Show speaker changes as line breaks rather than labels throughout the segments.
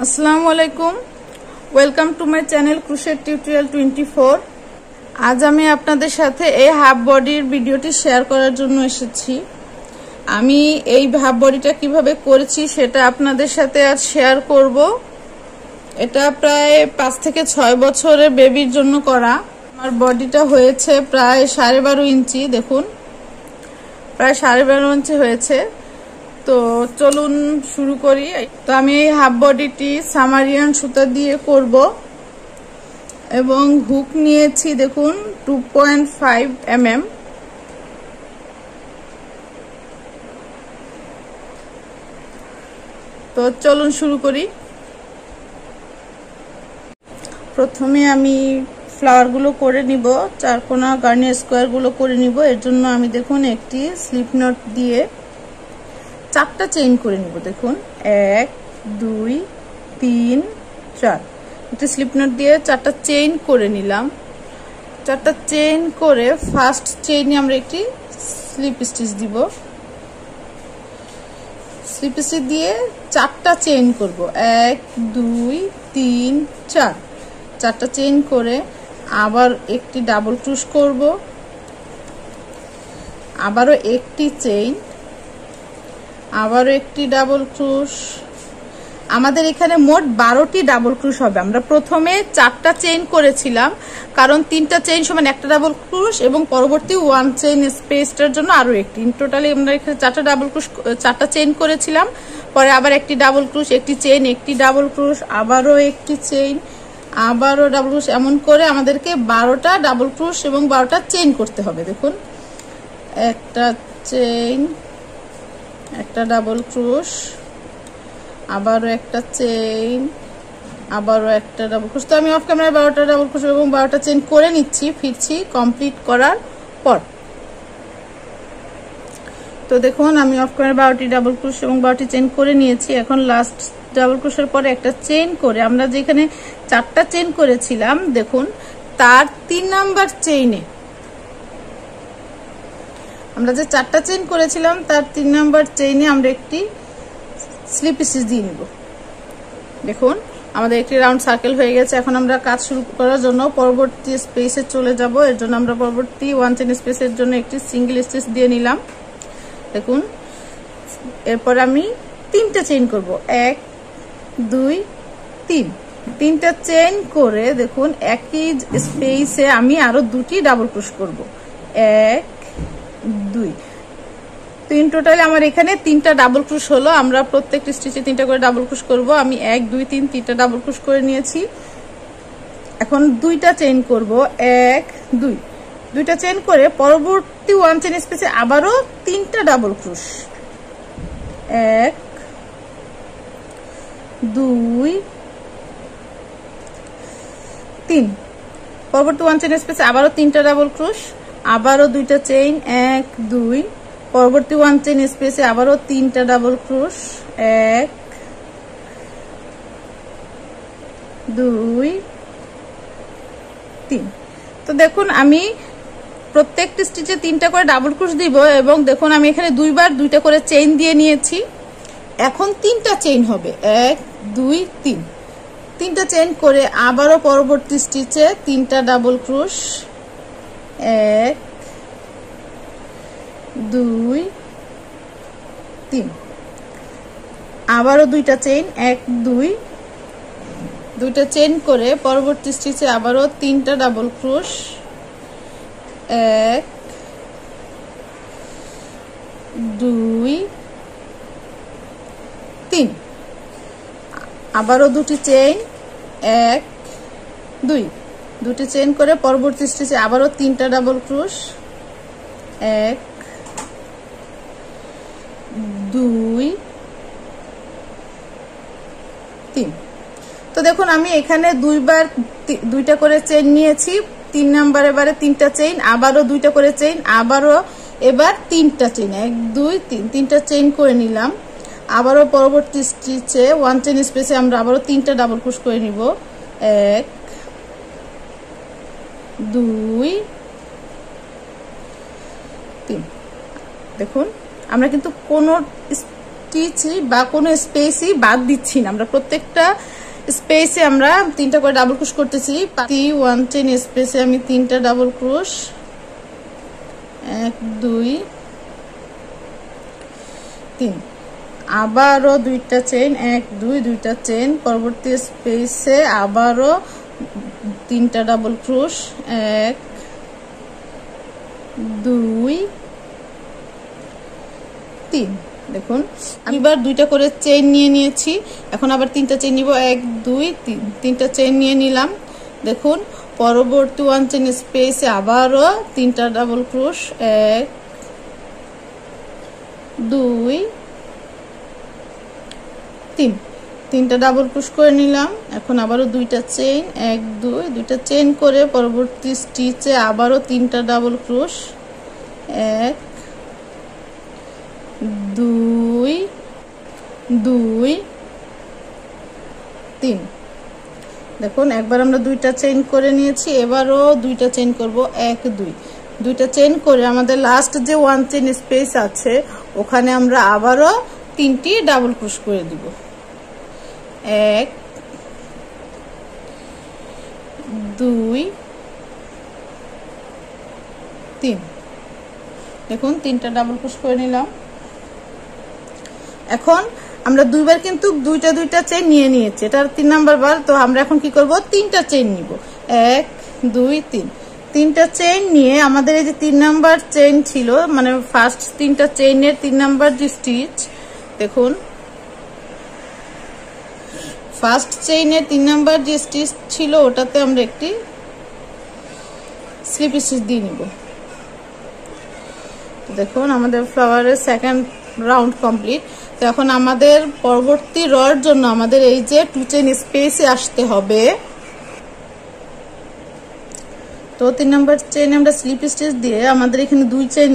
আসসালামু আলাইকুম, welcome to my channel crochet tutorial 24। আজ আমি আপনাদের সাথে এই হাফ বডির ভিডিওটি শেয়ার করার জন্য এসেছি। আমি এই হাফ বডিটা কিভাবে করেছি সেটা আপনাদের সাথে আজ শেয়ার করব। এটা প্রায় 5 থেকে 6 বছরের বেবির জন্য করা। আমার বডিটা হয়েছে প্রায় 12.5 ইঞ্চি। দেখুন, প্রায় 12.5 ইঞ্চি হয়েছে। তো চলুন শুরু করি। তো আমি এই হাফ বডিটি সামারিয়ান সুতা দিয়ে করব এবং হুক নিয়েছি দেখুন 2.5 mm। তো চলুন শুরু করি। প্রথমে আমি ফ্লাওয়ার গুলো করে নিব, চারকোনা গার্নিয়ার স্কোয়ার গুলো করে নিব। এর জন্য আমি দেখুন একটি স্লিপ নট দিয়ে 4টা চেইন করে নিব। দেখুন 1 2 3 4, একটি স্লিপ নট দিয়ে 4টা চেইন করে নিলাম। 4টা চেইন করে ফার্স্ট চেইনে আমরা একটি স্লিপ স্টিচ দিব। স্লিপ স্টিচ দিয়ে 4টা চেইন করব, 1 2 3 4। 4টা চেইন করে আবার একটি ডাবল ক্রোশ করব, আবারও একটি চেইন, আবারও একটি ডাবল ক্রোশ। আমাদের এখানে মোট 12টি ডাবল ক্রোশ হবে। আমরা প্রথমে 4টা চেইন করেছিলাম, কারণ 3টা চেইন সমান একটা ডাবল ক্রোশ এবং পরবর্তী 1 চেইন স্পেসটার জন্য আরো একটি। টোটালি আমরা এখানে 4টা ডাবল ক্রোশ, 4টা চেইন করেছিলাম। পরে আবার একটি ডাবল ক্রোশ, একটি চেইন, একটি ডাবল ক্রোশ, আবারও একটি চেইন, আবারও ডাবল ক্রোশ। এমন করে আমাদেরকে 12টা ডাবল ক্রোশ এবং 12টা চেইন করতে হবে। দেখুন, একটা চেইন, একটা ডাবল ক্রোশ, আবারও একটা চেইন, আবারও একটা ডাবল ক্রোশ। তো আমি অফ ক্যামেরায় 12টা ডাবল ক্রোশ এবং 12টা চেইন করে নিচ্ছি, ফিরছি কমপ্লিট করার পর। তো দেখুন, আমি অফ ক্যামেরায় 12টি ডাবল ক্রোশ এবং 12টি চেইন করে নিয়েছি। এখন লাস্ট ডাবল ক্রোশের পরে একটা চেইন করে আমরা যেখানে 4টা চেইন করেছিলাম, দেখুন তার 3 নাম্বার চেইনে আমরা যে 4টা চেইন করেছিলাম তার 3 নাম্বার চেইনে আমরা একটি স্লিপ স্টিচ দিয়ে নিব। দেখুন, আমাদের একটি রাউন্ড সার্কেল হয়ে গেছে। এখন আমরা কাজ শুরু করার জন্য পরবর্তী স্পেসে চলে যাব। এর জন্য আমরা পরবর্তী 1 চেইন স্পেসের জন্য একটি সিঙ্গেল স্টিচ দিয়ে নিলাম। দেখুন, এরপর আমি 3টা চেইন করব, 1 2 3। 3টা চেইন করে দেখুন একই স্পেসে আমি আরো 2টি ডাবল ক্রোশ করব, 1 2 3। টোটালি আমার এখানে 3টা ডাবল ক্রোশ হলো। আমরা প্রত্যেকটি স্টিচে 3টা করে ডাবল ক্রোশ করব। আমি 1 2 3 3টা ডাবল ক্রোশ করে নিয়েছি। এখন 2টা চেইন করব, 1 2। 2টা চেইন করে পরবর্তী 1 চেইন স্পেসে আবারও 3টা ডাবল ক্রোশ, 1 2 3। পরবর্তী 1 চেইন স্পেসে আবারও 3টা ডাবল ক্রোশ, আবারও 2টা চেইন, 1 2। পরবর্তী 1 চেইন স্পেসে আবারও 3টা ডাবল ক্রোশ, 1 2 3। তো দেখুন, আমি প্রত্যেকটি স্টিচে 3টা করে ডাবল ক্রোশ দিব এবং দেখুন আমি এখানে 2বার 2টা করে চেইন দিয়ে নিয়েছি। এখন 3টা চেইন হবে, 1 2 3। 3টা চেইন করে আবারও পরবর্তী স্টিচে 3টা ডাবল ক্রোশ, 1 2 3। আবারও 2টা চেইন, 1 2। 2টা চেইন করে পরবর্তী স্টিচে আবারও 3টা ডাবল ক্রোশ, 1 2 3। আবারও 2টি চেইন, 1 2। 2টি চেইন করে পরবর্তী স্টিচে আবারও 3টা ডাবল ক্রোশ, 1 2 3। তো দেখুন, আমি এখানে 2বার 2টা করে চেইন নিয়েছি। 3 নাম্বারে বারে 3টা চেইন, আবারও 2টা করে চেইন, আবারও এবার 3টা চেইন, 1 2 3। 3টা চেইন করে নিলাম। আবারও পরবর্তী স্টিচে 1 চেইন স্পেসে আমরা আবারও 3টা ডাবল ক্রোশ করে নিব, 1 2 3। দেখুন, আমরা কিন্তু কোনো স্টিচই বা কোনো স্পেসই বাদ দিচ্ছি না, আমরা প্রত্যেকটা স্পেসে আমরা 3টা করে ডাবল ক্রোশ করতেছি। 1 চেইন স্পেসে আমি 3টা ডাবল ক্রোশ, 1 2 3, আবারও 2টা চেইন, 1 2 2টা চেইন, পরবর্তী স্পেসে আবারও 3টা ডাবল ক্রোশ, 1 2 3। দেখুন আমি এবার 2টা করে চেইন নিয়ে নিয়েছি, এখন আবার 3টা চেইন নিব, 1 2 3, 3টা চেইন নিয়ে নিলাম। দেখুন পরবর্তী 1 চেইন স্পেসে আবারও 3টা ডাবল ক্রোশ, 1 2 3, 3টা ডাবল ক্রোশ করে নিলাম। এখন আবারও 2টা চেইন, 1 2, 2টা চেইন করে পরবর্তী স্টিচে আবারও 3টা ডাবল ক্রোশ, 1 2 2 3। দেখুন একবার আমরা 2টা চেইন করে নিয়েছি, এবারও 2টা চেইন করব, 1 2, 2টা চেইন করে আমাদের লাস্ট যে 1 চেইন স্পেস আছে ওখানে আমরা আবারও 3টি ডাবল ক্রোশ করে দিব, 1 2 3। দেখুন 3টা ডাবল ক্রোশ করে নিলাম। এখন আমরা দুইবার কিন্তু 2টা চেইন নিয়ে নিয়েছি, এটা 3 নাম্বার বার। তো আমরা এখন কি করব, 3টা চেইন নিব, 1 2 3, 3টা চেইন নিয়ে আমাদের এই যে 3 নাম্বার চেইন ছিল, মানে ফার্স্ট 3টা চেইনের 3 নাম্বার যে স্টিচ, দেখুন ফার্স্ট চেইনের 3 নাম্বার যে স্টিচ ছিল ওটাতে আমরা একটি স্লিপ স্টিচ দিয়ে নিব। দেখুন আমাদের ফ্লাওয়ারের সেকেন্ড রাউন্ড কমপ্লিট। তো এখন আমাদের পরবর্তী রর জন্য আমাদের এই যে 2 চেইন স্পেসে আসতে হবে। তো 3 নাম্বার চেইনে আমরা স্লিপ স্টিচ দিয়ে আমাদের এখানে 2 চেইন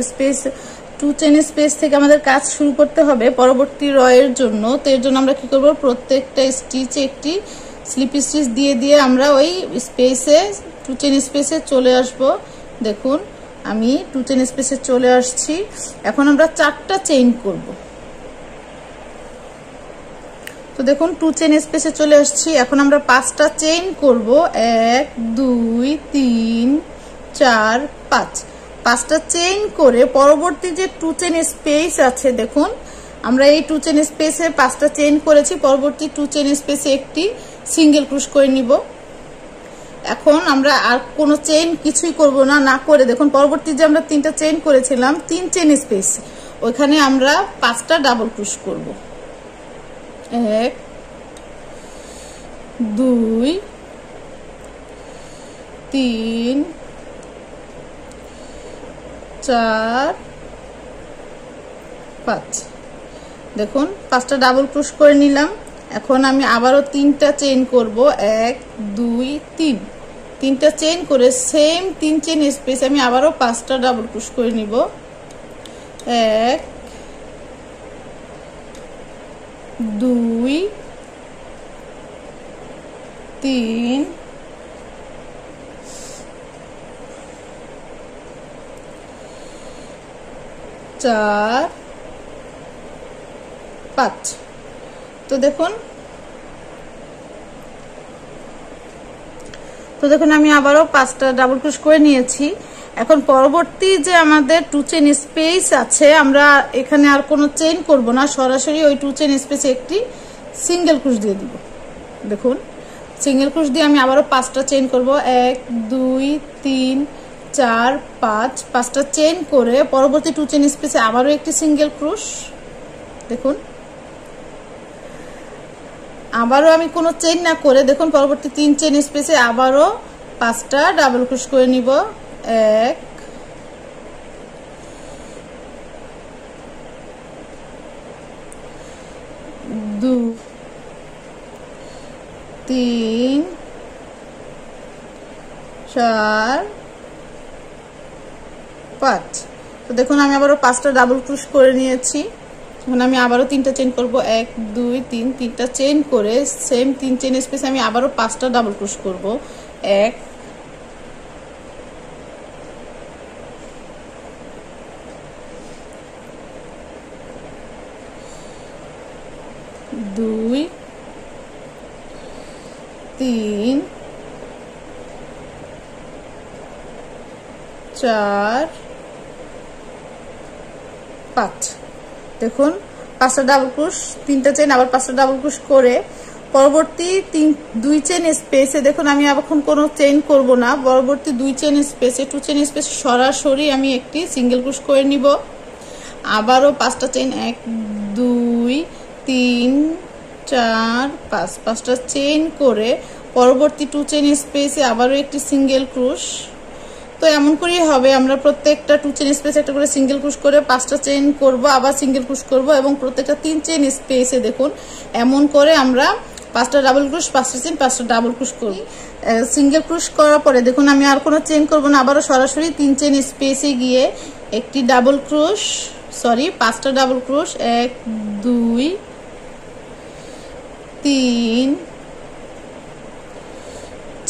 স্পেস, 2 চেইন স্পেস থেকে আমাদের কাজ শুরু করতে হবে পরবর্তী রয়ের জন্য। তো এর জন্য আমরা কি করব, প্রত্যেকটা স্টিচে একটি স্লিপ স্টিচ দিয়ে দিয়ে আমরা ওই স্পেসে 2 চেইন স্পেসে চলে আসব। দেখুন আমি 2 চেইন স্পেসে চলে আসছি। এখন আমরা 4টা চেইন করব। তো দেখুন 2 চেইন স্পেসে চলে আসছি, এখন আমরা 5টা চেইন করব, 1 2 3 4 5, 5টা চেইন করে পরবর্তী যে 2 চেইন স্পেস আছে, দেখুন আমরা এই 2 চেইন স্পেসে 5টা চেইন করেছি, পরবর্তী 2 চেইন স্পেসে একটি সিঙ্গেল ক্রোশ করে নিব। এখন আমরা আর কোনো চেইন কিছুই করব না, না করে দেখুন পরবর্তী যে আমরা 3টা চেইন করেছিলাম 3 চেইন স্পেস, ওইখানে আমরা 5টা ডাবল ক্রোশ করব, 1 2 3 4 5। দেখুন 5টা ডাবল ক্রোশ করে নিলাম। এখন আমি আবারও 3টা চেইন করব, 1 2 3, 3টা চেইন করে সেম 3 চেইন স্পেস আমি আবারও 5টা ডাবল ক্রোশ করে নিব, 1 2 3 4 5। তো দেখুন আমি আবারও 5টা ডাবল ক্রোশ করে নিয়েছি। এখন পরবর্তী যে আমাদের 2 চেইন স্পেস আছে, আমরা এখানে আর কোনো চেইন করব না, সরাসরি ওই 2 চেইন স্পেসে একটি সিঙ্গেল ক্রোশ দিয়ে দিব। দেখুন সিঙ্গেল ক্রোশ দিয়ে আমি আবারও 5টা চেইন করব, 1 2 3 4 5, 5টা চেইন করে পরবর্তী 2 চেইন স্পেসে আবারও একটি সিঙ্গেল ক্রোশ। দেখুন আবারও আমি কোনো চেইন না করে দেখুন পরবর্তী 3 চেইন স্পেসে আবারও 5টা ডাবল ক্রোশ করে নিব, 1 2 3 4 5। তো দেখুন আমি আবারও 5টা ডাবল ক্রোশ করে নিয়েছি। এখন আমি আবারও 3টা চেইন করব, 1 2 3, 3টা চেইন করে সেম 3 চেইন স্পেসে আমি আবারও 5টা ডাবল ক্রোশ করব, 1 2 2 3 4 5 দেখুন 5টা ডাবল ক্রোশ, 3টা চেইন, আবার 5টা ডাবল ক্রোশ করে পরবর্তী 2 চেইন স্পেসে দেখুন আমি এখন কোনো চেইন করব না। পরবর্তী 2 চেইন স্পেসে 2 চেইন স্পেসে সরাসরি আমি একটি সিঙ্গেল ক্রোশ করে নিব। আবারও 5টা চেইন, 1 2 3 4 5, 5টা চেইন করে পরবর্তী 2 চেইন স্পেসে আবারও একটি সিঙ্গেল ক্রোশ। তো এমন করেই হবে, আমরা প্রত্যেকটা 2 চেইন স্পেসে একটা করে সিঙ্গেল ক্রোশ করে 5টা চেইন করব, আবার সিঙ্গেল ক্রোশ করব এবং প্রত্যেকটা 3 চেইন স্পেসে দেখুন এমন করে আমরা 5টা ডাবল ক্রোশ, 5টা চেইন, 5টা ডাবল ক্রোশ করব। সিঙ্গেল ক্রোশ করার পরে দেখুন আমি আর কোনো চেইন করব না, আবারও সরাসরি 3 চেইন স্পেসে গিয়ে একটি ডাবল ক্রোশ, 5টা ডাবল ক্রোশ, 1 2 3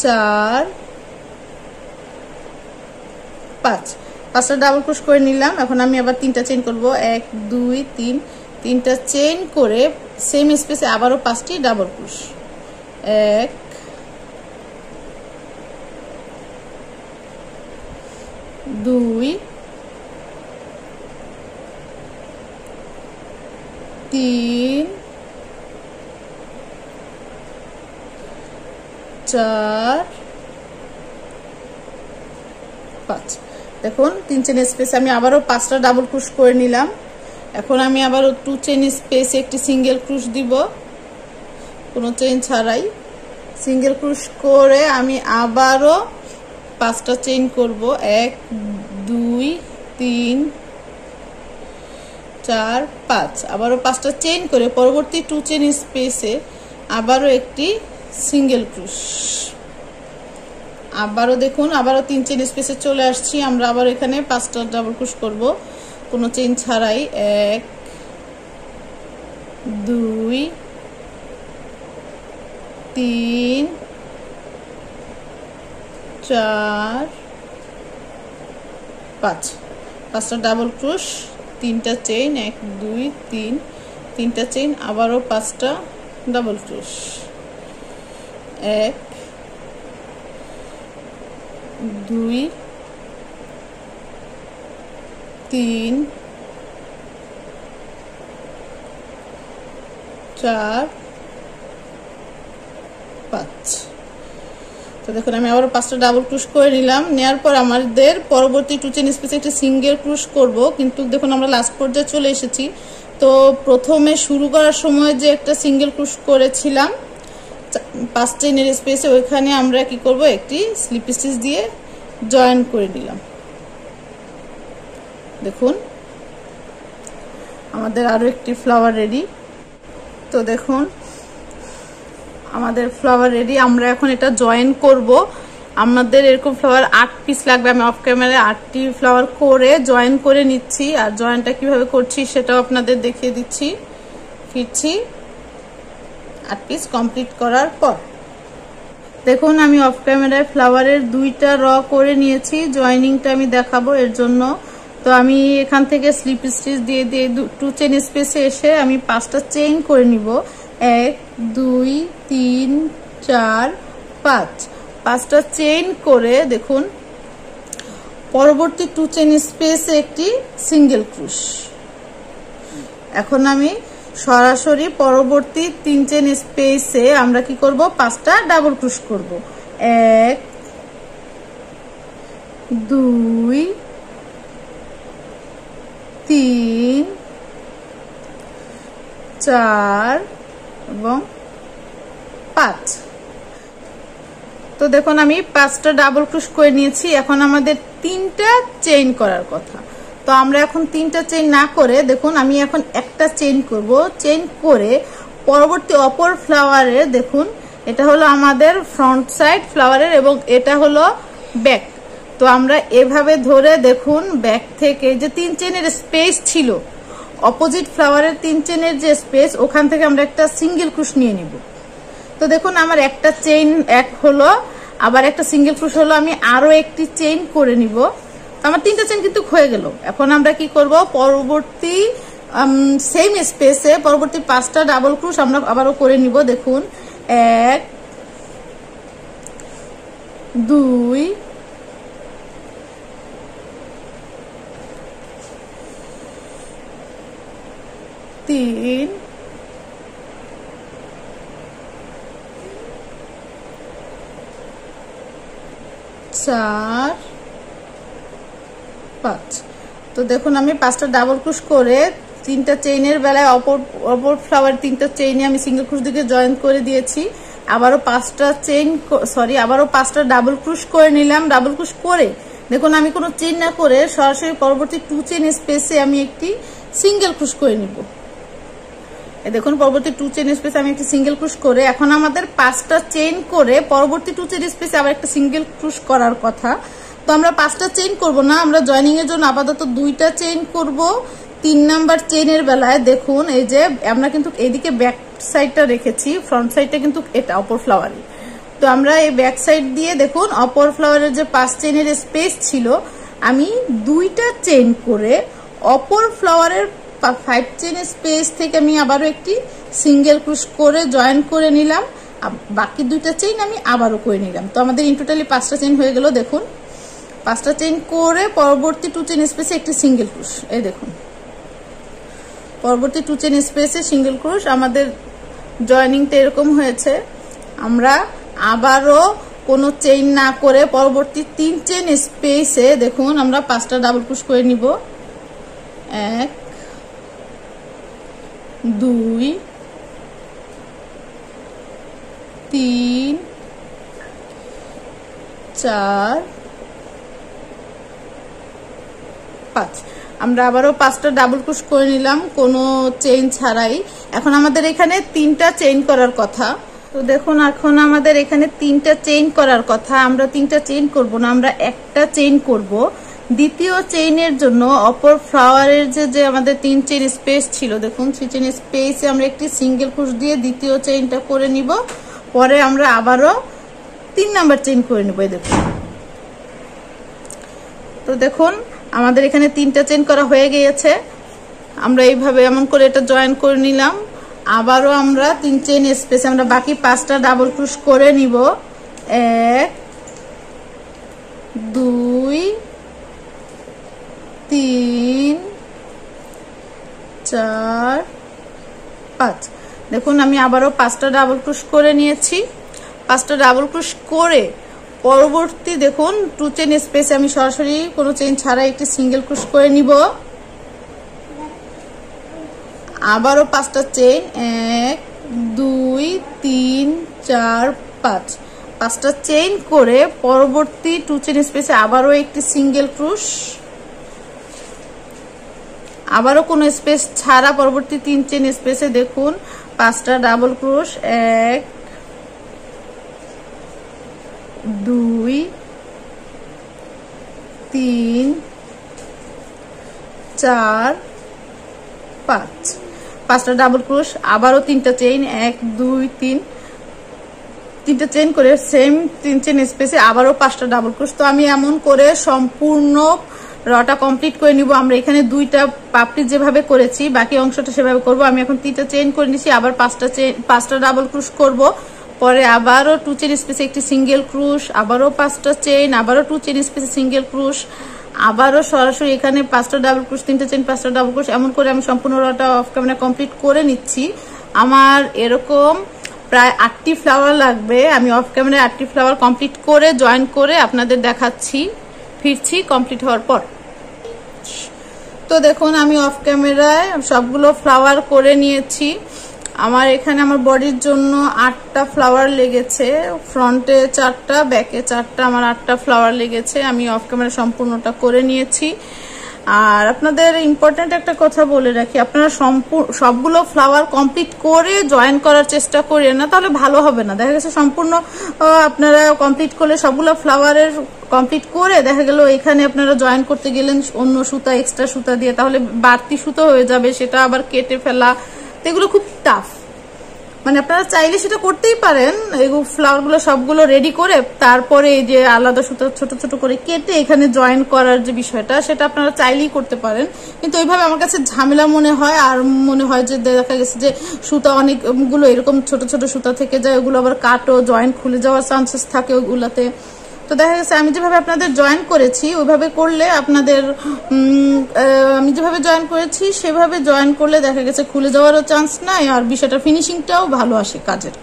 4 5, 5টা ডাবল ক্রোশ করে নিলাম। এখন আমি আবার 3টা চেইন করব, 1 2 3, 3টা চেইন করে সেম স্পেসে আবারও 5টি ডাবল ক্রোশ, 1 2 3 4 5 দেখুন 3 চেইন স্পেসে আমি আবারও 5টা ডাবল ক্রোশ করে নিলাম। এখন আমি আবারও 2 চেইন স্পেসে একটি সিঙ্গেল ক্রোশ দিব, কোনো চেইন ছাড়াই সিঙ্গেল ক্রোশ করে আমি আবারও 5টা চেইন করব, 1 2 3 4 5, আবারও 5টা চেইন করে পরবর্তী 2 চেইন স্পেসে আবারও একটি সিঙ্গেল ক্রোশ। আবারও দেখুন আবারও 3 চেইন স্পেসে চলে আসছি, আমরা আবার এখানে 5টা ডাবল ক্রোশ করব কোনো চেইন ছাড়াই, 1 2 3 4 5, 5টা ডাবল ক্রোশ, 3টা চেইন, 1 2 3, 3টা চেইন, আবারও 5টা ডাবল ক্রোশ, 1 2 3 4 5। তো দেখুন আমি আবার 5টা ডাবল ক্রোশ করে নিলাম। নেওয়ার পর আমাদের পরবর্তী 2 চেইন স্পেসে একটা সিঙ্গেল ক্রোশ করব, কিন্তু দেখুন আমরা লাস্ট পর্যায়ে চলে এসেছি। তো প্রথমে শুরু করার সময় যে একটা সিঙ্গেল ক্রোশ করেছিলাম 5 চেইনের স্পেসে, ওইখানে আমরা কি করব একটি স্লিপ স্টিচ দিয়ে জয়েন করে নিলাম। দেখুন আমাদের আরো একটি ফ্লাওয়ার রেডি। তো দেখুন আমাদের ফ্লাওয়ার রেডি, আমরা এখন এটা জয়েন করব। আমাদের এরকম ফ্লাওয়ার 8 পিস লাগবে, আমি অফ ক্যামেরায় 8টি ফ্লাওয়ার করে জয়েন করে নিচ্ছি, আর জয়েনটা কিভাবে করছি সেটাও আপনাদের দেখিয়ে দিচ্ছি। ফিরছি 8 পিস কমপ্লিট করার পর। দেখুন আমি অফ ক্যামেরায় ফ্লাওয়ারের 2টা র করে নিয়েছি, জয়েনিংটা আমি দেখাবো এর জন্য। তো আমি এখান থেকে স্লিপ স্টিচ দিয়ে দিয়ে 2 চেইন স্পেসে এসে আমি 5টা চেইন করে নিব, 1 2 3 4 5, 5টা চেইন করে দেখুন পরবর্তী 2 চেইন স্পেসে একটি সিঙ্গেল ক্রোশ। এখন আমি সরাসরি পরবর্তী 3 চেইন স্পেসে আমরা কি করব 5টা ডাবল ক্রোশ করব, 1 2 3 4 এবং 5। তো দেখুন আমি 5টা ডাবল ক্রোশ করে নিয়েছি। এখন আমাদের 3টা চেইন করার কথা। তো আমরা এখন 3টা চেইন না করে দেখুন আমি এখন একটা চেইন করব। চেইন করে পরবর্তী অপর ফ্লাওয়ারের দেখুন এটা হলো আমাদের ফ্রন্ট সাইড ফ্লাওয়ারের এবং এটা হলো ব্যাক। তো আমরা এভাবে ধরে দেখুন ব্যাক থেকে যে 3 চেইনের স্পেস ছিল অপোজিট ফ্লাওয়ারের 3 চেইনের যে স্পেস ওখান থেকে আমরা একটা সিঙ্গেল ক্রোশ নিয়ে নিব। তো দেখুন আমার একটা চেইন এক হলো, আবার একটা সিঙ্গেল ক্রোশ হলো, আমি আরো একটি চেইন করে নিব। আমার 3টা চেইন কিন্তু হয়ে গেল। এখন আমরা কি করব পরবর্তী সেম স্পেসে পরবর্তী 5টা ডাবল ক্রোশ আমরা আবারও করে নিব। দেখুন 1 2 3 4 5। তো দেখুন আমি 5টা ডাবল ক্রোশ করে 3টা চেইনের বেলায় অপর ফ্লাওয়ার 3টা চেইনে আমি সিঙ্গেল ক্রোশ দিকে জয়েন করে দিয়েছি। আবারও 5টা ডাবল ক্রোশ করে নিলাম। ডাবল ক্রোশ করে দেখুন আমি কোনো চেইন না করে সরাসরি পরবর্তী 2 চেইন স্পেসে আমি একটি সিঙ্গেল ক্রোশ করে নিব। দেখুন পরবর্তী 2 চেইন স্পেসে আমি একটি সিঙ্গেল ক্রোশ করে এখন আমাদের 5টা চেইন করে পরবর্তী 2 চেইন স্পেসে আবার একটা সিঙ্গেল ক্রোশ করার কথা। তো আমরা 5টা চেইন করব না, আমরা জয়েনিং এর জন্য আপাতত 2টা চেইন করব। 3 নাম্বার চেইনের বেলায় দেখুন এই যে আমরা কিন্তু এইদিকে ব্যাক সাইডটা রেখেছি, ফ্রন্ট সাইডটা কিন্তু এটা অপর ফ্লাওয়ারে। তো আমরা এই ব্যাক সাইড দিয়ে দেখুন অপর ফ্লাওয়ারের যে 5 চেইনের স্পেস ছিল আমি 2টা চেইন করে অপর ফ্লাওয়ারের 5 চেইন স্পেস থেকে আমি আবারও একটি সিঙ্গেল ক্রোশ করে জয়েন করে নিলাম। বাকি 2টা চেইন আমি আবারও করে নিলাম। তো আমাদের ইন টোটালি 5টা চেইন হয়ে গেল। দেখুন 5টা চেইন করে পরবর্তী 2 চেইন স্পেসে একটি সিঙ্গেল ক্রোশ। এই দেখুন পরবর্তী 2 চেইন স্পেসে সিঙ্গেল ক্রোশ। আমাদের জয়েনিংটা এরকম হয়েছে। আমরা আবারও কোনো চেইন না করে পরবর্তী 3 চেইন স্পেসে দেখুন আমরা 5টা ডাবল ক্রোশ করে নিব। 1 2 3 4 5। আমরা আবারও 5টা ডাবল ক্রোশ করে নিলাম কোনো চেইন ছাড়াই। এখন আমাদের এখানে 3টা চেইন করার কথা। তো দেখুন এখন আমাদের এখানে 3টা চেইন করার কথা। আমরা 3টা চেইন করব না, আমরা একটা চেইন করব। দ্বিতীয় চেইনের জন্য অপর ফ্লাওয়ারের যে আমাদের 3 চেইন স্পেস ছিল দেখুন 3 চেইন স্পেসে আমরা একটি সিঙ্গেল ক্রোশ দিয়ে দ্বিতীয় চেইনটা করে নিব। পরে আমরা আবারও 3 নাম্বার চেইন করে নিব। এই দেখুন তো দেখুন আমাদের এখানে 3টা চেইন করা হয়ে গিয়েছে। আমরা এইভাবে এমন করে এটা জয়েন করে নিলাম। আবারও আমরা 3 চেইন স্পেসে আমরা বাকি 5টা ডাবল ক্রোশ করে নিব। 1 2 3 4 5। দেখুন আমি আবারও 5টা ডাবল ক্রোশ করে নিয়েছি। 5টা ডাবল ক্রোশ করে পরবর্তী দেখুন 2 চেইন স্পেসে আমি সরাসরি কোনো চেইন ছাড়া একটি সিঙ্গেল ক্রোশ করে নিব। আবারও 5টা চেইন 1 2 3 4 5। 5টা চেইন করে পরবর্তী 2 চেইন স্পেসে আবারও একটি সিঙ্গেল ক্রোশ। আবারও কোনো স্পেস ছাড়া পরবর্তী 3 চেইন স্পেসে দেখুন 5টা ডাবল ক্রোশ। 1 2 3 4 5। 5টা ডাবল ক্রোশ আবারও 3টা চেইন 1 2 3 3টা চেইন করে সেম 3 চেইন স্পেসে আবারও 5টা ডাবল ক্রোশ। তো আমি এমন করে সম্পূর্ণ রটা কমপ্লিট করে নিব। আমরা এখানে 2টা পাপড়ি যেভাবে করেছি বাকি অংশটা সেভাবে করব। আমি এখন 3টা চেইন করে নিছি, আবার 5টা ডাবল ক্রোশ করব। পরে আবারও 2 চেইন স্পেসে একটি সিঙ্গেল ক্রোশ, আবারও 5টা চেইন, আবারও 2 চেইন স্পেসে সিঙ্গেল ক্রোশ, আবারও সরাসরি এখানে 5টা ডাবল ক্রোশ, 3টা চেইন, 5টা ডাবল ক্রোশ। এমন করে আমি সম্পূর্ণ রটা অফ ক্যামেরা কমপ্লিট করে নিচ্ছি। আমার এরকম প্রায় 8টি ফ্লাওয়ার লাগবে। আমি অফ ক্যামেরায় 8টি ফ্লাওয়ার কমপ্লিট করে জয়েন করে আপনাদের দেখাচ্ছি, ফিরছি কমপ্লিট হওয়ার পর। তো দেখুন আমি অফ ক্যামেরায় সবগুলো ফ্লাওয়ার করে নিয়েছি। আমার এখানে আমার বডির জন্য 8টা ফ্লাওয়ার লেগেছে, ফ্রন্টে 4টা, ব্যাকে 4টা, আমার 8টা ফ্লাওয়ার লেগেছে। আমি অফ ক্যামেরা সম্পূর্ণটা করে নিয়েছি। আর আপনাদের ইম্পর্টেন্ট একটা কথা বলে রাখি, আপনারা সবগুলো ফ্লাওয়ার কমপ্লিট করে জয়েন করার চেষ্টা করেন না, তাহলে ভালো হবে না। দেখা গেছে সম্পূর্ণ আপনারা কমপ্লিট করলে সবগুলো ফ্লাওয়ারের কমপ্লিট করে দেখা গেল এখানে আপনারা জয়েন করতে গেলেন অন্য সুতা, এক্সট্রা সুতা দিয়ে, তাহলে বাড়তি সুতো হয়ে যাবে, সেটা আবার কেটে ফেলা, এগুলো খুব টাফ। মানে আপনারা চাইলে সেটা করতেই পারেন, এগুলো ফ্লাওয়ার গুলো সবগুলো রেডি করে তারপরে এই যে আলাদা সুতা ছোট ছোট করে কেটে এখানে জয়েন করার যে বিষয়টা সেটা আপনারা চাইলেই করতে পারেন, কিন্তু ওইভাবে আমার কাছে ঝামেলা মনে হয়। আর মনে হয় যে দেখা গেছে যে সুতা অনেকগুলো এরকম ছোট ছোট সুতা থেকে যায়, ওগুলো আবার কাটো জয়েন খুলে যাওয়ার চান্সেস থাকে ওগুলাতে। তো দেখা গেছে আমি যেভাবে আপনাদের জয়েন করেছি ওইভাবে করলে আপনাদের আমি যেভাবে জয়েন করেছি সেভাবে জয়েন করলে দেখা গেছে খুলে যাওয়ারও চান্স নাই, আর বিষয়টা ফিনিশিংটাও ভালো আসে কাজের।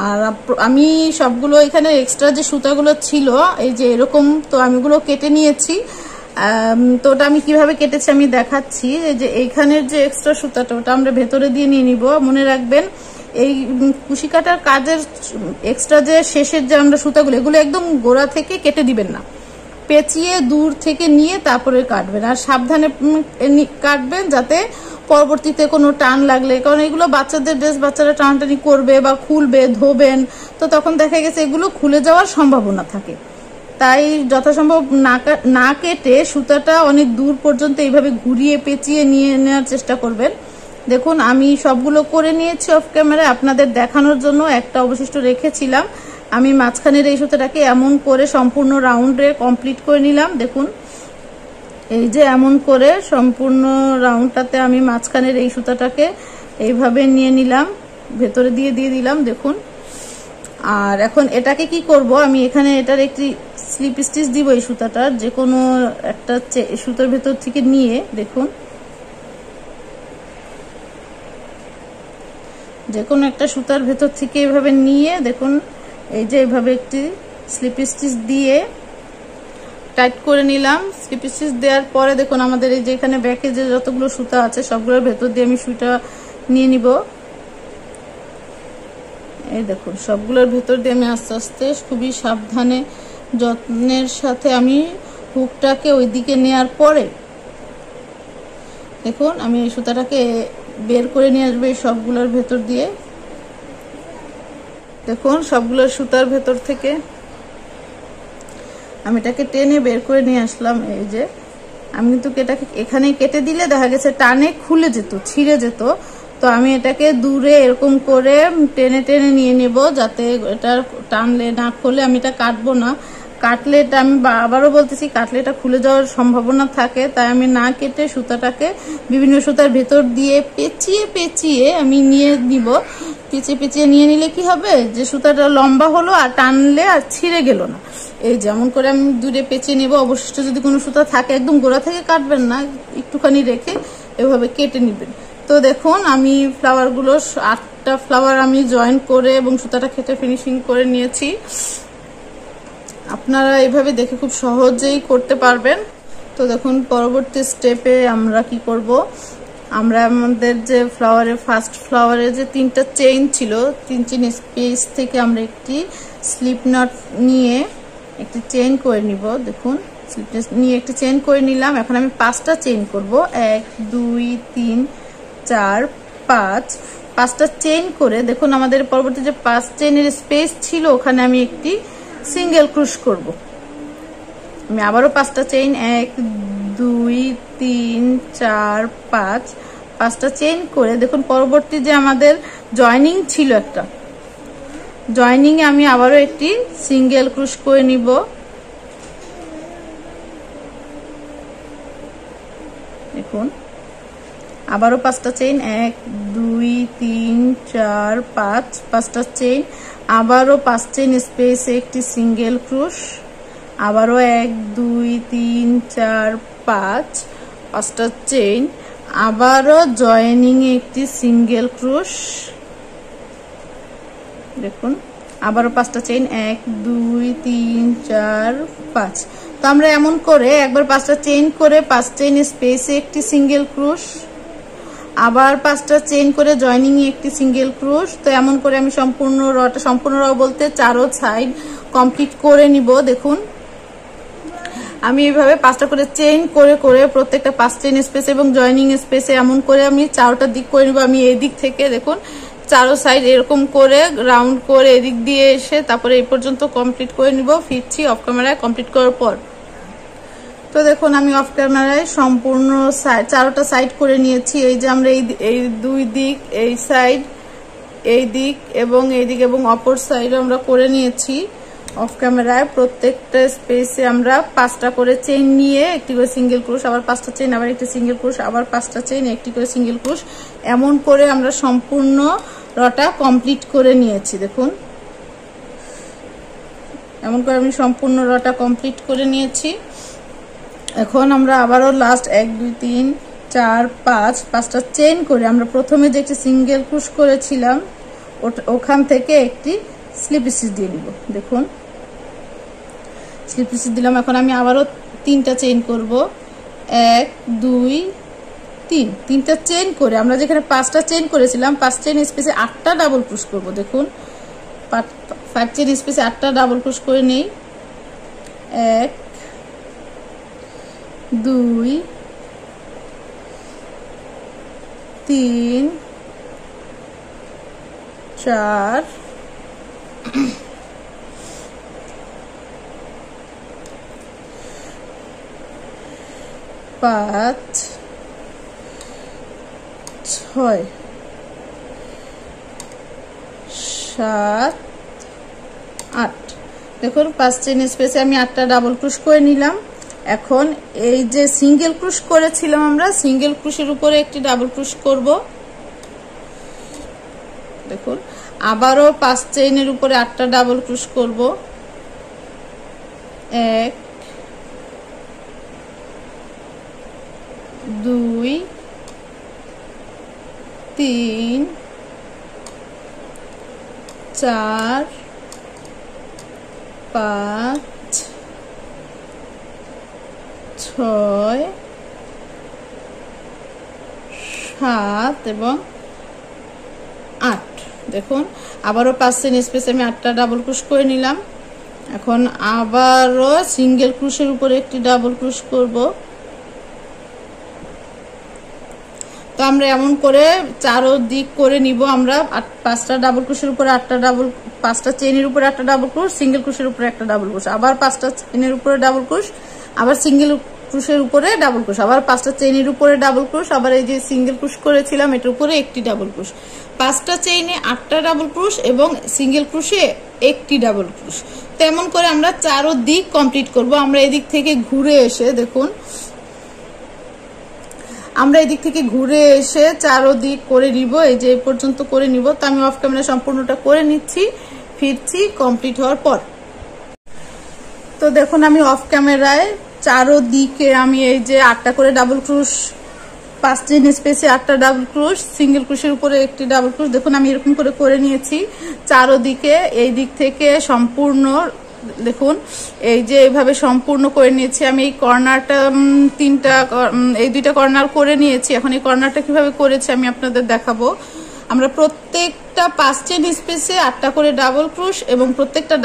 আর আমি সবগুলো এখানে এক্সট্রা যে সুতাগুলো ছিল এই যে এরকম, তো আমি ওগুলো কেটে নিয়েছি। তো ওটা আমি কিভাবে কেটেছি আমি দেখাচ্ছি। এই যে এইখানের যে এক্সট্রা সুতাটা ওটা আমরা ভেতরে দিয়ে নিয়ে নিব। মনে রাখবেন এই কুশি কাটার কাজের এক্সট্রা যে শেষের যে আমরা সুতাগুলো এগুলো একদম গোড়া থেকে কেটে দিবেন না, পেঁচিয়ে দূর থেকে নিয়ে তারপরে কাটবেন। আর সাবধানে কাটবেন যাতে পরবর্তীতে কোনো টান লাগলে, কারণ এগুলো বাচ্চাদের ড্রেস বাচ্চারা টানাটানি করবে বা খুলবে ধোবেন, তো তখন দেখা গেছে এগুলো খুলে যাওয়ার সম্ভাবনা থাকে। তাই যথাসম্ভব না কেটে সুতাটা অনেক দূর পর্যন্ত এইভাবে ঘুরিয়ে পেঁচিয়ে নিয়ে নেওয়ার চেষ্টা করবেন। দেখুন আমি সবগুলো করে নিয়েছি অফ ক্যামেরায় আপনাদের দেখানোর জন্য, একটা অবশিষ্ট রেখেছিলাম। আমি মাঝখানের এই সুতাটাকে এমন করে সম্পূর্ণ রাউন্ডে কমপ্লিট করে নিলাম। দেখুন এই যে এমন করে সম্পূর্ণ রাউন্ডটাতে আমি মাঝখানের এই সুতাটাকে এইভাবে নিয়ে নিলাম, ভেতরে দিয়ে দিলাম। দেখুন আর এখন এটাকে কি করব, আমি এখানে এটার একটি স্লিপ স্টিচ দিব এই সুতাটার, যে কোনো একটা সুতার ভেতর থেকে নিয়ে দেখুন যে কোনো একটা সুতার ভেতর থেকে এভাবে নিয়ে দেখুন এই যে এভাবে একটি স্লিপ স্টিচ দিয়ে টাইট করে নিলাম। স্লিপ স্টিচ দেওয়ার পরে দেখুন আমাদের এই যে এখানে ব্যাকে যে যতগুলো সুতা আছে সবগুলোর ভেতর দিয়ে আমি সুইটা নিয়ে নিব। এই দেখুন সবগুলোর ভেতর দিয়ে আমি আস্তে আস্তে খুবই সাবধানে যত্নের সাথে আমি হুকটাকে ওই দিকে নেওয়ার পরে দেখুন আমি এই সুতাটাকে বের করে নিয়ে আসবো এই সবগুলোর ভেতর দিয়ে। দেখুন সবগুলোর সুতার ভেতর থেকে আমি এটাকে টেনে বের করে নিয়ে আসলাম। এই যে আমি কিন্তু এটাকে এখানে কেটে দিলে দেখা গেছে টানে খুলে যেত, ছিঁড়ে যেত, তো আমি এটাকে দূরে এরকম করে টেনে টেনে নিয়ে নেব যাতে এটা টানলে না খুলে আমি এটা কাটবো না। কাটলে এটা আমি আবারও বলতেছি কাটলে এটা খুলে যাওয়ার সম্ভাবনা থাকে, তাই আমি না কেটে সুতাটাকে বিভিন্ন সুতার ভেতর দিয়ে পেঁচিয়ে পেঁচিয়ে আমি নিয়ে নিব। পেঁচিয়ে পেঁচিয়ে নিয়ে নিলে কি হবে যে সুতাটা লম্বা হলো আর টানলে আর ছিঁড়ে গেল না। এই যেমন করে আমি দূরে পেঁচিয়ে নেব। অবশিষ্ট যদি কোনো সুতা থাকে একদম গোড়া থেকে কাটবেন না, একটুখানি রেখে এভাবে কেটে নেবেন। তো দেখুন আমি ফ্লাওয়ারগুলো 8টা ফ্লাওয়ার আমি জয়েন করে এবং সুতাটা কেটে ফিনিশিং করে নিয়েছি। আপনারা এইভাবে দেখে খুব সহজেই করতে পারবেন। তো দেখুন পরবর্তী স্টেপে আমরা কি করব, আমরা আমাদের যে ফ্লাওয়ারের ফার্স্ট ফ্লাওয়ারে যে 3টা চেইন ছিল 3 চেইন স্পেস থেকে আমরা একটি স্লিপ নট নিয়ে একটি চেইন করে নিব। দেখুন স্লিপ নিয়ে একটি চেইন করে নিলাম। এখন আমি 5টা চেইন করব, 1 2 3 4 5 5টা চেইন করে দেখুন আমাদের পরবর্তী যে 5 চেইনের স্পেস ছিল ওখানে আমি একটি সিঙ্গেল ক্রুশ করব। আমি আবারও 5টা চেইন 1 2 3 4 5 5টা চেইন করে দেখুন পরবর্তী যে আমাদের জয়েনিং ছিল একটা জয়েনিং এ আমি আবারও একটি সিঙ্গেল ক্রুশ করে নিব। দেখুন আবারও 5টা চেইন 1 2 3 4 5 5টা চেইন, আবারও 5 চেইন স্পেসে একটি সিঙ্গেল ক্রুশ, আবারও 1 2 3 4 5 5টা চেইন, আবারও জয়েনিং এ একটি সিঙ্গেল ক্রুশ। দেখুন আবারও 5টা চেইন 1 2 3 4 5। তো আমরা এমন করে একবার 5টা চেইন করে 5 চেইন স্পেসে একটি সিঙ্গেল ক্রুশ, আবার 5টা চেইন করে জয়েনিং এ একটি সিঙ্গেল ক্রুশ। তো এমন করে আমি সম্পূর্ণ র বলতে 4 সাইড কমপ্লিট করে নিব। দেখুন আমি এইভাবে 5টা করে চেইন করে করে প্রত্যেকটা 5 চেইন স্পেস এবং জয়েনিং স্পেসে এমন করে আমি 4টা দিক করে নিব। আমি এই দিক থেকে দেখুন 4 সাইড এরকম করে রাউন্ড করে এদিক দিয়ে এসে তারপরে এই পর্যন্ত কমপ্লিট করে নিব। ফিরছি অফ ক্যামেরায় কমপ্লিট করার পর। তো দেখুন আমি অফ ক্যামেরায় সম্পূর্ণ 4টা সাইড করে নিয়েছি। এই যে আমরা এই 2 দিক এই সাইড এই দিক এবং অপর সাইডে আমরা করে নিয়েছি অফ ক্যামেরায়। প্রত্যেকটা স্পেসে আমরা 5টা করে চেইন নিয়ে একটি করে সিঙ্গেল ক্রোশ, আবার 5টা চেইন, আবার একটি সিঙ্গেল ক্রোশ, আবার 5টা চেইন, একটি করে সিঙ্গেল ক্রোশ, এমন করে আমরা সম্পূর্ণ রটা কমপ্লিট করে নিয়েছি। দেখুন এমন করে আমি সম্পূর্ণ রটা কমপ্লিট করে নিয়েছি। এখন আমরা আবারও লাস্ট 1 2 3 4 5টা চেইন করে আমরা প্রথমে যে একটি সিঙ্গেল ক্রোশ করেছিলাম ওখান থেকে একটি স্লিপ স্টিচ দিয়ে নিব। দেখুন স্লিপ স্টিচ দিলাম। এখন আমি আবারও 3টা চেইন করব, 1 2 3, 3টা চেইন করে আমরা যেখানে 5টা চেইন করেছিলাম 5 চেইন স্পেসে 8টা ডাবল ক্রোশ করব। দেখুন 5 চেইন স্পেসে 8টা ডাবল ক্রোশ করে নেই, 1 2 3 4 5 6 7 8। দেখুন 5 চেইন স্পেসে আমি 8টা ডাবল ক্রোশ করে নিলাম। এখন এই যে সিঙ্গেল ক্রোশ করেছিলাম আমরা, সিঙ্গেল ক্রোশের উপরে একটি ডাবল ক্রোশ করব। দেখুন আবারও 5 চেইনের উপরে 8টা ডাবল ক্রোশ করব, 1 2 3 4 5 6 7 এবং 8। দেখুন আবারও 5 চেইন স্পেসে আমি 8টা ডাবল ক্রোশ করে নিলাম। এখন আবারও সিঙ্গেল ক্রোশের উপরে একটি ডাবল ক্রোশ করব। তো আমরা এমন করে চারদিক করে নিব। আমরা 5টা ডাবল ক্রোশের উপরে 5টা চেইনের উপরে 8টা ডাবল ক্রোশ, সিঙ্গেল ক্রোশের উপরে একটা ডাবল ক্রোশ, আবার 5টা চেইনের উপরে ডাবল ক্রোশ, আবার সিঙ্গেল ক্রোশের উপরে ডাবল ক্রোশ, আবার 5টা চেইনের উপরে ডাবল ক্রোশ, আবার এই যে সিঙ্গেল ক্রোশ করেছিলাম এটার উপরে একটি ডাবল ক্রোশ, 5টা চেইনে 8টা ডাবল ক্রোশ এবং সিঙ্গেল ক্রোশে একটি ডাবল ক্রোশ। তো এমন করে আমরা চারদিক কমপ্লিট করব। আমরা এদিক থেকে ঘুরে এসে দেখুন আমরা এদিক থেকে ঘুরে এসে চারদিক করে নিব, এই যে এই পর্যন্ত করে নিব। তো আমি অফ ক্যামেরা সম্পূর্ণটা করে নিচ্ছি, ফিরছি কমপ্লিট হওয়ার পর। তো দেখুন আমি অফ ক্যামেরায় চারদিকে আমি এই যে 8টা করে ডাবল ক্রোশ, 5 চেইন স্পেসে 8টা ডাবল ক্রোশ, সিঙ্গেল ক্রোশের উপরে একটি ডাবল ক্রোশ, দেখুন আমি এরকম করে নিয়েছি চারদিকে। এই দিক থেকে সম্পূর্ণ দেখুন এই যে এইভাবে সম্পূর্ণ করে নিয়েছি আমি। এই কর্নারটা এই 2টা কর্নার করে নিয়েছি। এখন এই কর্নারটা কিভাবে করেছি আমি আপনাদের দেখাবো। আমরা প্রত্যেকটা 5 চেইন স্পেসে 8টা করে ডাবল ক্রোশ এবং প্রত্যেকটা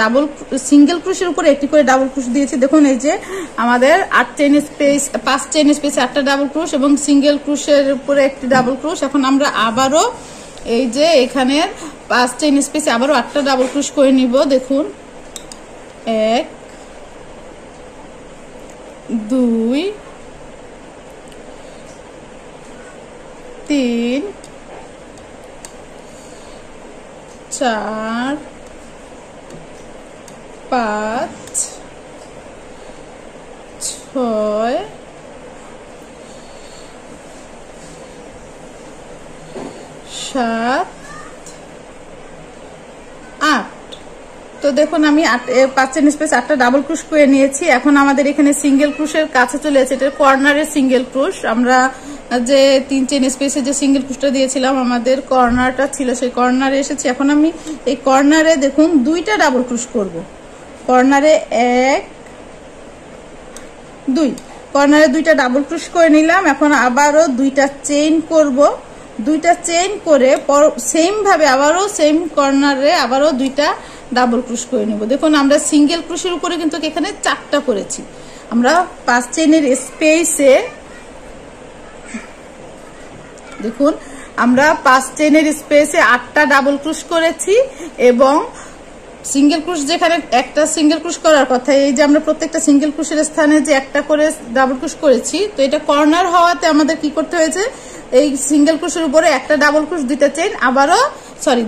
সিঙ্গেল ক্রোশের উপরে একটি করে ডাবল ক্রোশ দিয়েছি। দেখুন এই যে আমাদের 5 চেইন স্পেসে 8টা ডাবল ক্রোশ এবং সিঙ্গেল ক্রোশের উপরে একটি ডাবল ক্রোশ। এখন আমরা আবারও এই যে এখানের 5 চেইন স্পেসে আবারও 8টা ডাবল ক্রোশ করে নিব। দেখুন 1 2 3 4 5 6 7 8। তো দেখুন আমি 5 চেইন স্পেস 8টা ডাবল ক্রোশ করে নিয়েছি। এখন আমাদের এখানে সিঙ্গেল ক্রোশের কাছে চলে এসেছে, এটা কর্নারের সিঙ্গেল ক্রোশ। আমরা যে 3 চেইন স্পেসে যে সিঙ্গেল ক্রোশটা দিয়েছিলাম আমাদের কর্নারটা ছিল, সেই কর্নারে এসেছি। এখন আমি এই কর্নারে দেখুন 2টা ডাবল ক্রোশ করব। কর্নারে 1 2, কর্নারে 2টা ডাবল ক্রোশ করে নিলাম। এখন আবারও 2টা চেইন করব। 2টা চেইন করে সেম ভাবে আবারও সেম কর্নারে আবারও 2টা ডাবল ক্রোশ করে নিব। দেখুন আমরা সিঙ্গেল ক্রোশের উপরে কিন্তু এখানে 4টা করেছি। আমরা 5 চেইনের স্পেসে দেখুন আমরা 5 চেইনের স্পেসে 8টা ডাবল ক্রোশ করেছি এবং সিঙ্গেল ক্রুশ যেখানে একটা সিঙ্গেল ক্রুশ করার কথা, এই যে আমরা প্রত্যেকটা সিঙ্গেল ক্রুশের স্থানে যে একটা করে ডাবল ক্রুশ করেছি, তো এটা কর্নার হওয়াতে আমাদের কি করতে হয়েছে, এই সিঙ্গেল ক্রুশের উপরে একটা ডাবল ক্রুশ, দুইটা চেইন, আবারও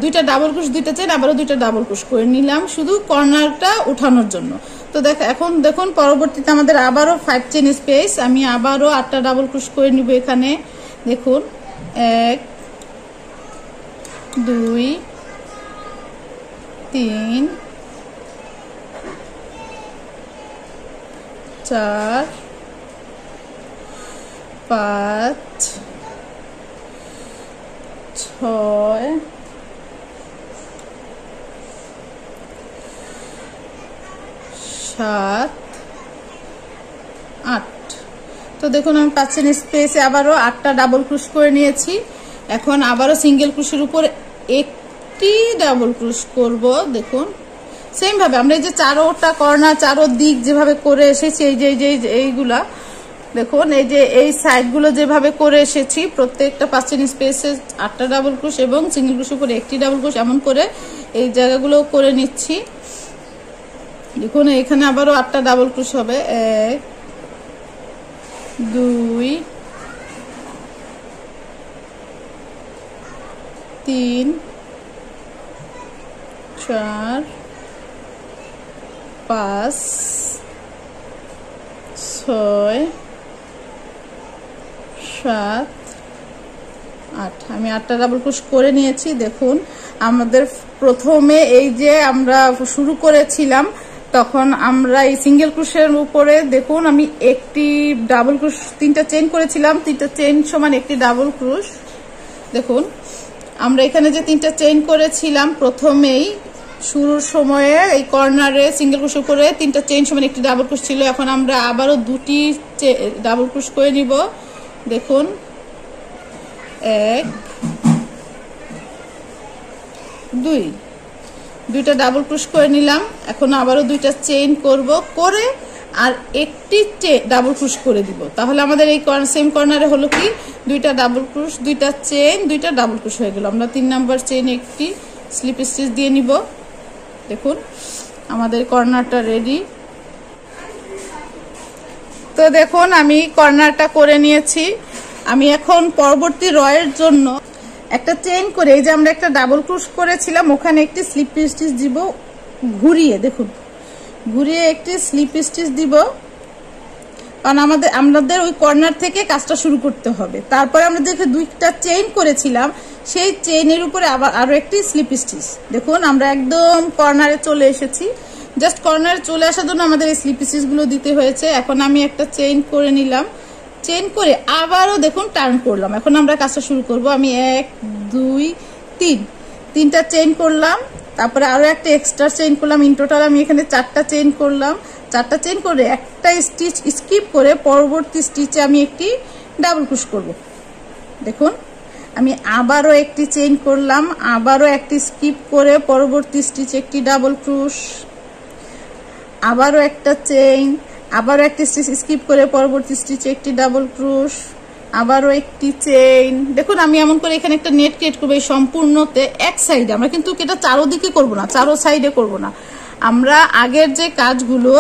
দুইটা ডাবল ক্রুশ, দুইটা চেইন, আবারও দুইটা ডাবল ক্রুশ করে নিলাম শুধু কর্নারটা উঠানোর জন্য। তো এখন দেখুন পরবর্তীতে আমাদের আবারও 5 চেইন স্পেস, আমি আবারও 8টা ডাবল ক্রুশ করে নিব এখানে। দেখুন 1 2 3 4 5 6 7 8। তো দেখুন আমি 5 চেইন স্পেসে আবারও 8টা ডাবল ক্রুশ করে নিয়েছি। এখন আবারও সিঙ্গেল ক্রুশের উপর একটি ডাবল ক্রুশ করব। দেখুন সেম ভাবে আমরা এই যে চারোটা কর্নার, চারো দিক যেভাবে করে এসেছি, এই যে এইগুলা দেখুন, এই যে এই সাইডগুলো যেভাবে করে এসেছি, প্রত্যেকটা 5 চেইন স্পেসে 8টা ডাবল ক্রুশ এবং সিঙ্গেল ক্রুশের উপরে একটি ডাবল ক্রুশ, এমন করে এই জায়গাগুলো করে নিচ্ছি। দেখুন এখানে আবারও 8টা ডাবল ক্রুশ হবে, 1 2 3 4 5 6 7 8। আমি 8টা ডাবল ক্রোশ করে নিয়েছি। দেখুন আমাদের প্রথমে এই যে আমরা শুরু করেছিলাম তখন আমরা এই সিঙ্গেল ক্রোশের উপরে দেখুন আমি একটি ডাবল ক্রোশ 3টা চেইন করেছিলাম, 3টা চেইন সমান একটি ডাবল ক্রোশ। দেখুন আমরা এখানে যে 3টা চেইন করেছিলাম প্রথমেই শুরুর সময়ে এই কর্নারে সিঙ্গেল ক্রোশ করে 3টা চেইন সমান একটি ডাবল ক্রোশ ছিল, এখন আমরা আবারও 2টি ডাবল ক্রোশ করে নিব। দেখুন 1 2, 2টা ডাবল ক্রোশ করে নিলাম। এখন আবারও 2টা চেইন করব, করে আর একটি ডাবল ক্রোশ করে দিব। তাহলে আমাদের এই সেম কর্নারে হলো কি 2টা ডাবল ক্রোশ, 2টা চেইন, 2টা ডাবল ক্রোশ হয়ে গেল। আমরা 3 নাম্বার চেইন একটি স্লিপ স্টিচ দিয়ে নিব। দেখুন আমাদের কর্নারটা রেডি। তো দেখুন আমি কর্নারটা করে নিয়েছি। আমি এখন পরবর্তী রয়ের জন্য একটা চেইন করে, এই যে আমরা একটা ডাবল ক্রোশ করেছিলাম ওখানে একটি স্লিপ স্টিচ দিব ঘুরিয়ে। দেখুন ঘুরিয়ে একটি স্লিপ স্টিচ দিব, কারণ আমাদের ওই কর্নার থেকে কাজটা শুরু করতে হবে। তারপরে আমরা যে 2টা চেইন করেছিলাম সেই চেইনের উপরে আবার আরো একটি স্লিপ স্টিচ। দেখুন আমরা একদম কর্নারে চলে এসেছি। জাস্ট কর্নারে চলে আসার জন্য আমাদের এই স্লিপ স্টিচ গুলো দিতে হয়েছে। এখন আমি একটা চেইন করে নিলাম, চেইন করে আবারও দেখুন টার্ন করলাম। এখন আমরা কাজটা শুরু করব। আমি 1 2 3, 3টা চেইন করলাম, তারপরে আরো একটা এক্সট্রা চেইন করলাম। ইন টোটাল আমি এখানে 4টা চেইন করলাম। 4টা চেইন করে একটা স্টিচ স্কিপ করে পরবর্তী স্টিচে আমি একটি ডাবল ক্রোশ করব। দেখুন আমি আবারও একটি চেইন করলাম, আবারও একটি স্কিপ করে পরবর্তী স্টিচে একটি ডাবল ক্রোশ, আবারও একটা চেইন, আবারও একটি স্টিচ স্কিপ করে পরবর্তী স্টিচে একটি ডাবল ক্রোশ, আবারও একটি চেইন। দেখুন আমি এমন করে এখানে একটা নেট ক্রিয়েট করবো এই সম্পূর্ণতে এক সাইডে। আমরা কিন্তু এটা চারোদিকে করব না, চারো সাইডে করব না। আমরা আগের যে কাজগুলো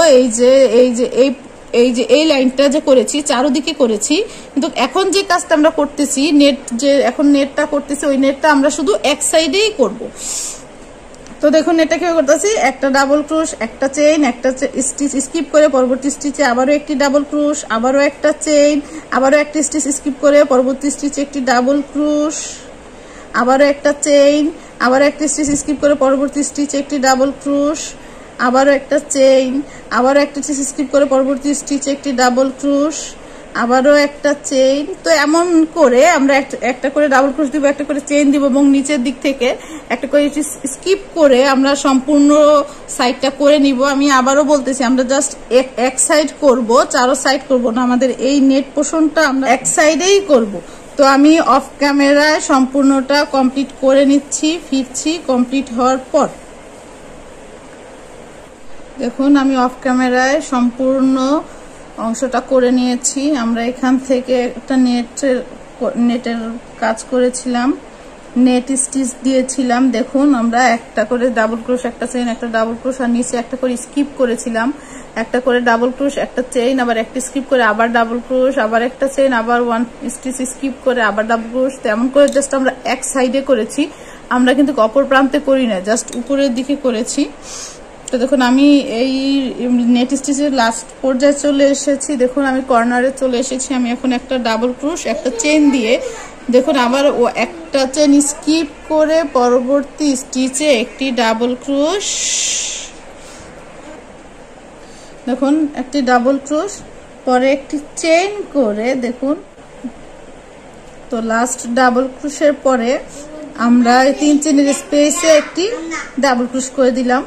এই লাইনটা যে করেছি চারোদিকে করেছি, কিন্তু এখন যে কাজটা আমরা করতেছি এখন নেটটা করতেছি ওই নেটটা আমরা শুধু এক সাইডেই করব। তো দেখুন এটা কি করতেছি, একটা ডাবল ক্রোশ, একটা চেইন, একটা স্টিচ স্কিপ করে পরবর্তী স্টিচে আবারও একটি ডাবল ক্রোশ, আবারও একটা চেইন, আবারও একটা স্টিচ স্কিপ করে পরবর্তী স্টিচে একটি ডাবল ক্রোশ, আবারও একটা চেইন, আবারও একটা স্টিচ স্কিপ করে পরবর্তী স্টিচে একটি ডাবল ক্রোশ, আবারও একটা চেইন, আবারও একটা স্টিচ স্কিপ করে পরবর্তী স্টিচে একটি ডাবল ক্রোশ, আবারও একটা চেইন। তো এমন করে আমরা একটা করে ডাবল ক্রোশ দিব, একটা করে চেইন দিব এবং নিচের দিক থেকে একটা করে স্কিপ করে আমরা সম্পূর্ণ সাইডটা করে নিব। আমি আবারও বলতেছি আমরা জাস্ট এক সাইড করব, চারো সাইড করব না। আমাদের এই নেট পোর্শনটা আমরা এক সাইডেই করব। তো আমি অফ ক্যামেরায় সম্পূর্ণটা কমপ্লিট করে নিচ্ছি, ফিরছি কমপ্লিট হওয়ার পর। দেখুন আমি অফ ক্যামেরায় সম্পূর্ণ অংশটা করে নিয়েছি। আমরা এখান থেকে একটা নেটের কাজ করেছিলাম, নেট স্টিচ দিয়েছিলাম। দেখুন আমরা একটা করে ডাবল ক্রোশ, একটা চেইন, একটা ডাবল ক্রোশ, আর নিচে একটা করে স্কিপ করেছিলাম। একটা করে ডাবল ক্রোশ, একটা চেইন, আবার একটা স্কিপ করে আবার ডাবল ক্রোশ, আবার একটা চেইন, আবার 1 স্টিচ স্কিপ করে আবার ডাবল ক্রোশ। তেমন করে জাস্ট আমরা এক সাইডে করেছি, আমরা কিন্তু অপর প্রান্তে করি না, জাস্ট উপরের দিকে করেছি। তো দেখুন আমি এই নেট স্টিচের লাস্ট পর্যায়ে চলে এসেছি। দেখুন আমি কর্নারে চলে এসেছি। আমি এখন একটা ডাবল ক্রোশ, একটা চেইন দিয়ে দেখুন আবার ও একটা চেইন স্কিপ করে পরবর্তী স্টিচে একটি ডাবল ক্রোশ, দেখুন একটি ডাবল ক্রোশ, পরে একটি চেইন করে দেখুন। তো লাস্ট ডাবল ক্রোশের পরে আমরা 3 চেইনের স্পেসে একটি ডাবল ক্রোশ করে দিলাম।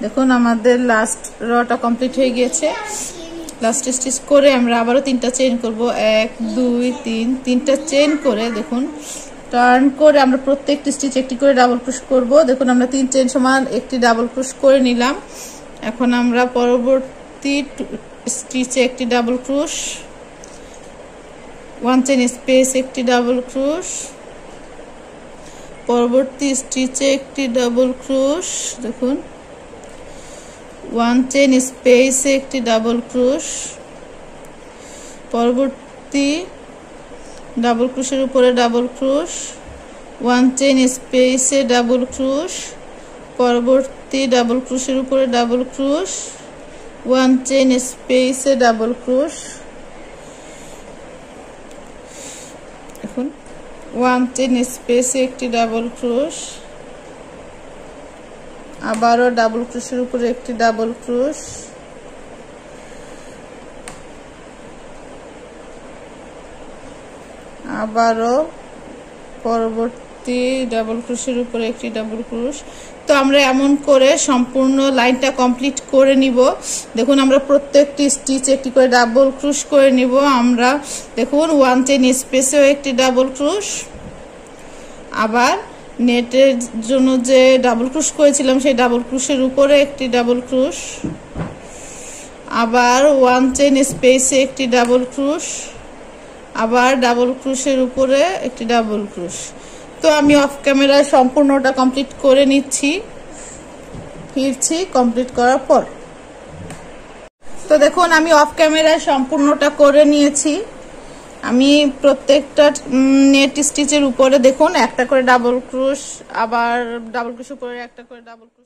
দেখুন আমাদের লাস্ট রটা কমপ্লিট হয়ে গিয়েছে। লাস্ট স্টিচ করে আমরা আবারও 3টা চেইন করব, 1 2 3, 3টা চেইন করে দেখুন টার্ন করে আমরা প্রত্যেকটি স্টিচ একটি করে ডাবল ক্রোশ করব। দেখুন আমরা 3 চেইন সমান একটি ডাবল ক্রোশ করে নিলাম। এখন আমরা পরবর্তী স্টিচে একটি ডাবল ক্রোশ, 1 চেইন স্পেস একটি ডাবল ক্রোশ, পরবর্তী স্টিচে একটি ডাবল ক্রোশ, দেখুন 1 চেইন স্পেসে একটি ডাবল ক্রোশ, পরবর্তী ডাবল ক্রোশের উপরে ডাবল ক্রোশ, 1 চেইন স্পেসে ডাবল ক্রোশ, পরবর্তী ডাবল ক্রোশের উপরে ডাবল ক্রোশ, 1 চেইন স্পেসে ডাবল ক্রোশ, এখন 1 চেইন স্পেসে একটি ডাবল ক্রোশ, আবারও ডাবল ক্রোশের উপরে একটি ডাবল ক্রোশ, আবারও পরবর্তী ডাবল ক্রোশের উপরে একটি ডাবল ক্রোশ। তো আমরা এমন করে সম্পূর্ণ লাইনটা কমপ্লিট করে নিব। দেখুন আমরা প্রত্যেকটি স্টিচ একটি করে ডাবল ক্রোশ করে নিব। আমরা দেখুন 1 চেইন স্পেসেও একটি ডাবল ক্রোশ, আবার নেটের জন্য যে ডাবল ক্রোশ করেছিলাম সেই ডাবল ক্রোশের উপরে একটি ডাবল ক্রোশ, আবার 1 চেইন স্পেসে একটি ডাবল ক্রোশ, আবার ডাবল ক্রোশের উপরে একটি ডাবল ক্রোশ। তো আমি অফ ক্যামেরায় সম্পূর্ণটা কমপ্লিট করে নিচ্ছি, ফিরছি কমপ্লিট করার পর। তো দেখুন আমি অফ ক্যামেরায় সম্পূর্ণটা করে নিয়েছি। আমি প্রত্যেকটা নেট স্টিচের উপরে দেখুন একটা করে ডাবল ক্রোশ, আবার ডাবল ক্রোশের উপরে একটা করে ডাবল ক্রোশ।